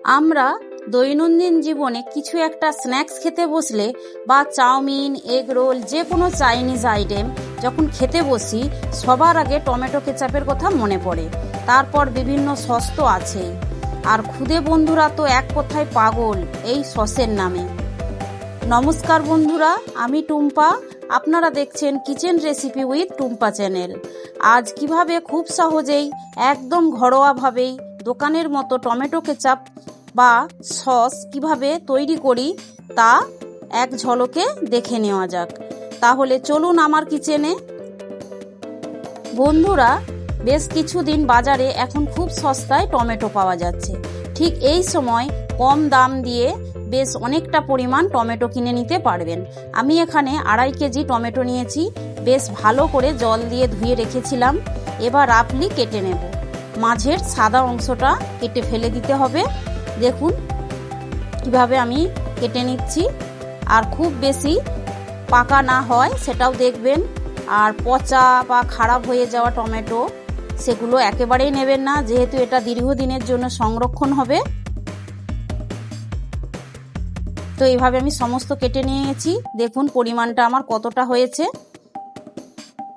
আমরা দৈনন্দিন জীবনে কিছু একটা স্ন্যাক্স খেতে বসলে বা চাউমিন, এগ রোল, যে কোনো চাইনিজ আইটেম যখন খেতে বসি সবার আগে টমেটো কেচাপের কথা মনে পড়ে। তারপর বিভিন্ন সস তো আছেই, আর খুদে বন্ধুরা তো এক কথায় পাগল এই সসের নামে। নমস্কার বন্ধুরা, আমি টুম্পা। আপনারা দেখছেন kitchen recipe with Tumpa channel. আজ কিভাবে খুব সহজেই একদম ঘরোয়াভাবেই দোকানের মতো টমেটো কেচাপ বা সস কিভাবে তৈরি করি তা এক ঝলকে দেখে নেওয়া যাক। তাহলে চলুন আমার কিচেনে। বন্ধুরা, বেশ কিছুদিন বাজারে এখন খুব সস্তায় টমেটো পাওয়া যাচ্ছে। ঠিক এই সময় কম দাম দিয়ে বেশ অনেকটা পরিমাণ টমেটো কিনে নিতে পারবেন। আমি এখানে 2.5 কেজি টমেটো নিয়েছি। বেশ ভালো করে জল দিয়ে ধুয়ে রেখেছিলাম। এবার রাফলি কেটে নেব। মাঝের সাদা অংশটা কেটে ফেলে দিতে হবে। দেখুন কিভাবে আমি কেটে নিচ্ছি। আর খুব বেশি পাকা না হয় সেটাও দেখবেন। আর পচা বা খারাপ হয়ে যাওয়া টমেটো সেগুলো একেবারেই নেবেন না, যেহেতু এটা দীর্ঘদিনের জন্য সংরক্ষণ হবে। তো এইভাবে আমি সমস্ত কেটে নিয়েছি। দেখুন পরিমাণটা আমার কতটা হয়েছে।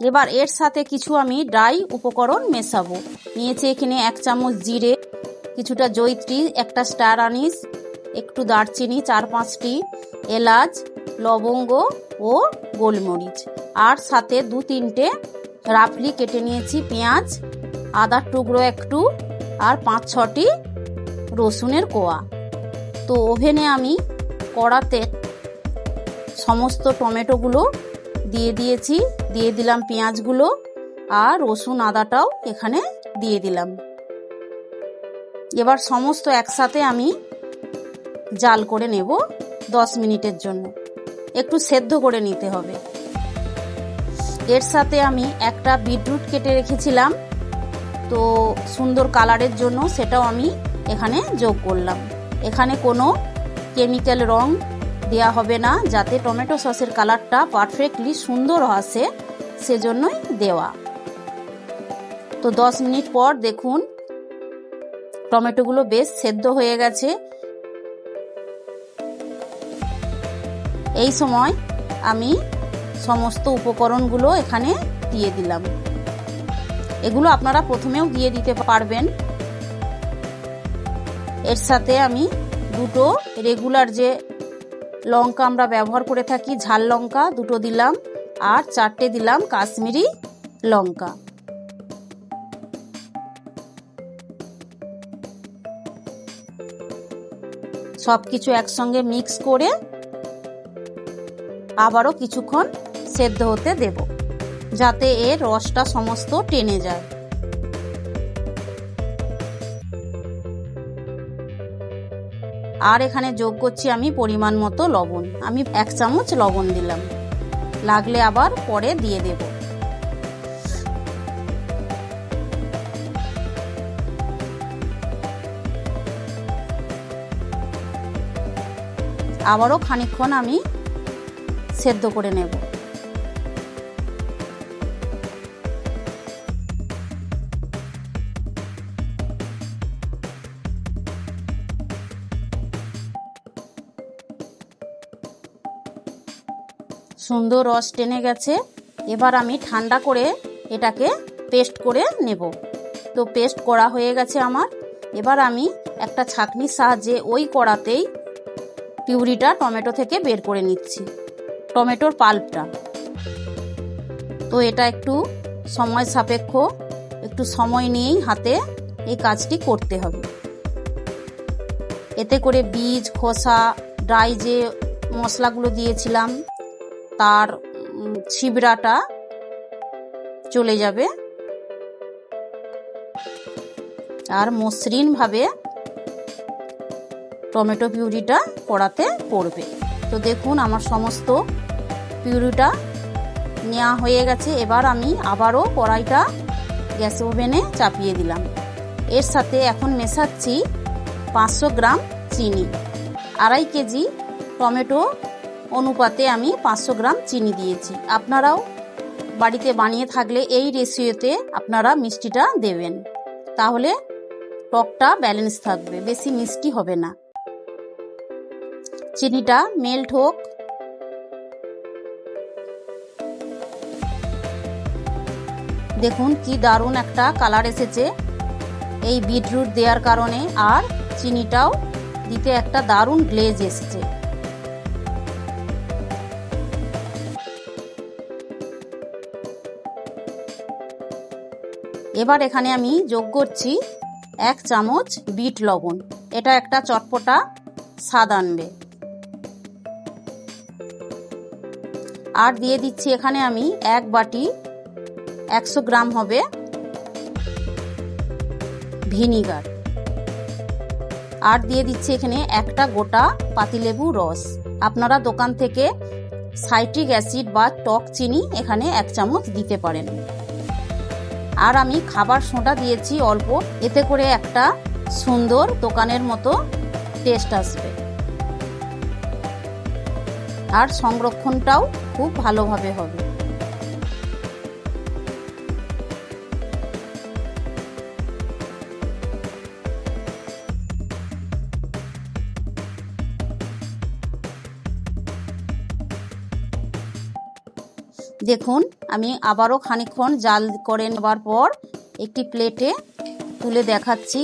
এবার এর সাথে কিছু আমি ড্রাই উপকরণ মেশাবো। নিয়েছি এখানে 1 চামচ জিরে, কিছুটা জয়িত্রী, একটা স্টার আনিস, একটু দারচিনি, 4-5টি এলাচ, লবঙ্গ ও গোলমরিচ, আর সাথে 2-3টে রাফলি কেটে নিয়েছি পেঁয়াজ, আদার টুকরো একটু, আর 5-6টি রসুনের কোয়া। তো ওভেনে আমি কড়াতে সমস্ত টমেটোগুলো দিয়ে দিয়েছি। দিয়ে দিলাম পেঁয়াজগুলো, আর রসুন আদাটাও এখানে দিয়ে দিলাম। এবার সমস্ত একসাথে আমি জাল করে নেব 10 মিনিটের জন্য। একটু সেদ্ধ করে নিতে হবে। এর সাথে আমি একটা বিটরুট কেটে রেখেছিলাম, তো সুন্দর কালারের জন্য সেটাও আমি এখানে যোগ করলাম। এখানে কোনো কেমিক্যাল রং দেয়া হবে না, যাতে টমেটো সসের কালারটা পারফেক্টলি সুন্দর আসে, সেজন্যই দেওয়া। তো 10 মিনিট পর দেখুন টমেটোগুলো বেশ সেদ্ধ হয়ে গেছে। এই সময় আমি সমস্ত উপকরণগুলো এখানে দিয়ে দিলাম। এগুলো আপনারা প্রথমেও দিয়ে দিতে পারবেন। এর সাথে আমি 2টো রেগুলার যে লঙ্কা আমরা ব্যবহার করে থাকি, ঝাল লঙ্কা 2টো দিলাম, আর 4টে দিলাম কাশ্মীরি লঙ্কা। সবকিছু একসঙ্গে মিক্স করে আবারও কিছুক্ষণ সেদ্ধ হতে দেব, যাতে এর রসটা সমস্ত টেনে যায়। আর এখানে যোগ করছি আমি পরিমাণ মতো লবণ। আমি 1 চামচ লবণ দিলাম, লাগলে আবার পরে দিয়ে দেব। আবারও খানিকক্ষণ আমি সেদ্ধ করে নেব। সুন্দর রস টেনে গেছে। এবার আমি ঠান্ডা করে এটাকে পেস্ট করে নেব। তো পেস্ট করা হয়ে গেছে আমার। এবার আমি একটা ছাঁকনির সাহায্যে ওই কড়াতেই পিউরিটা টমেটো থেকে বের করে নিচ্ছি, টমেটোর পাল্পটা। তো এটা একটু সময় সাপেক্ষ, একটু সময় নিয়েই হাতে এই কাজটি করতে হবে। এতে করে বীজ, খোসা, ড্রাই যে মশলাগুলো দিয়েছিলাম তার ছিবড়াটা চলে যাবে, আর মসৃণভাবে টমেটো পিউরিটা কড়াতে পড়বে। তো দেখুন আমার সমস্ত পিউরিটা নেওয়া হয়ে গেছে। এবার আমি আবারও কড়াইটা গ্যাস ওভেনে চাপিয়ে দিলাম। এর সাথে এখন মেশাচ্ছি 500 গ্রাম চিনি। 2.5 কেজি টমেটো অনুপাতে আমি 500 গ্রাম চিনি দিয়েছি। আপনারাও বাড়িতে বানিয়ে থাকলে এই রেসিপিতে আপনারা মিষ্টিটা দেবেন, তাহলে টকটা ব্যালেন্স থাকবে, বেশি মিষ্টি হবে না। চিনিটা মেল্ট হোক। দেখুন কি দারুণ একটা কালার এসেছে এই বিটরুট দেওয়ার কারণে, আর চিনিটাও দিতে একটা দারুণ গ্লেজ এসেছে। এবার এখানে আমি যোগ করছি 1 চামচ বিট লবণ, এটা একটা চটপটা স্বাদ আনবে। আর দিয়ে দিচ্ছি এখানে আমি 1 বাটি 100 গ্রাম হবে ভিনিগার। আর দিয়ে দিচ্ছি এখানে একটা গোটা পাতিলেবু রস। আপনারা দোকান থেকে সাইট্রিক অ্যাসিড বা টক চিনি এখানে 1 চামচ দিতে পারেন। আর আমি খাবার সোডা দিয়েছি অল্প, এতে করে একটা সুন্দর দোকানের মতো টেস্ট আসবে, আর সংরক্ষণটাও খুব ভালোভাবে হবে। দেখুন আমি আবারও খানিকক্ষণ জাল করে নেবার পর একটি প্লেটে তুলে দেখাচ্ছি,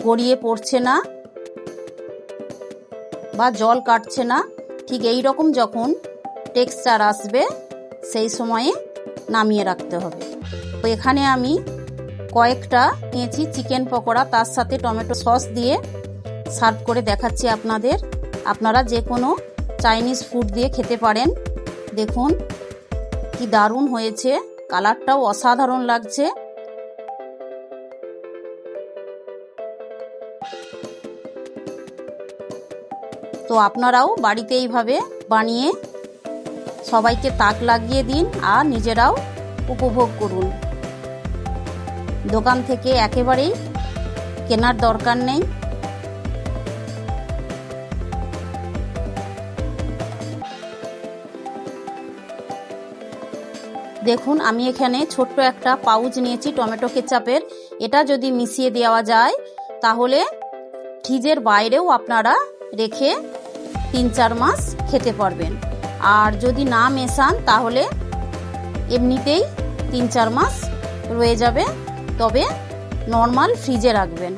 গড়িয়ে পড়ছে না বা জল কাটছে না। ঠিক এই রকম যখন টেক্সচার আসবে সেই সময়ে নামিয়ে রাখতে হবে। তো এখানে আমি কয়েকটা নিয়েছি চিকেন পকোড়া, তার সাথে টমেটো সস দিয়ে সার্ভ করে দেখাচ্ছি আপনাদের। আপনারা যে কোনো চাইনিজ ফুড দিয়ে খেতে পারেন। দেখুন কি দারুণ হয়েছে, কালারটাও অসাধারণ লাগছে। তো আপনারাও বাড়িতে এইভাবে বানিয়ে সবাইকে তাক লাগিয়ে দিন আর নিজেরাও উপভোগ করুন। দোকান থেকে একেবারেই কেনার দরকার নেই। দেখুন আমি এখানে ছোট্ট একটা পাউচ নিয়েছি টমেটো কেচাপের। এটা যদি মিশিয়ে দেওয়া যায় তাহলে ফ্রিজের বাইরেও আপনারা রেখে 3-4 মাস খেতে পারবেন। আর যদি না মেশান তাহলে এমনিতেই 3-4 মাস রয়ে যাবে, তবে নর্মাল ফ্রিজে রাখবেন।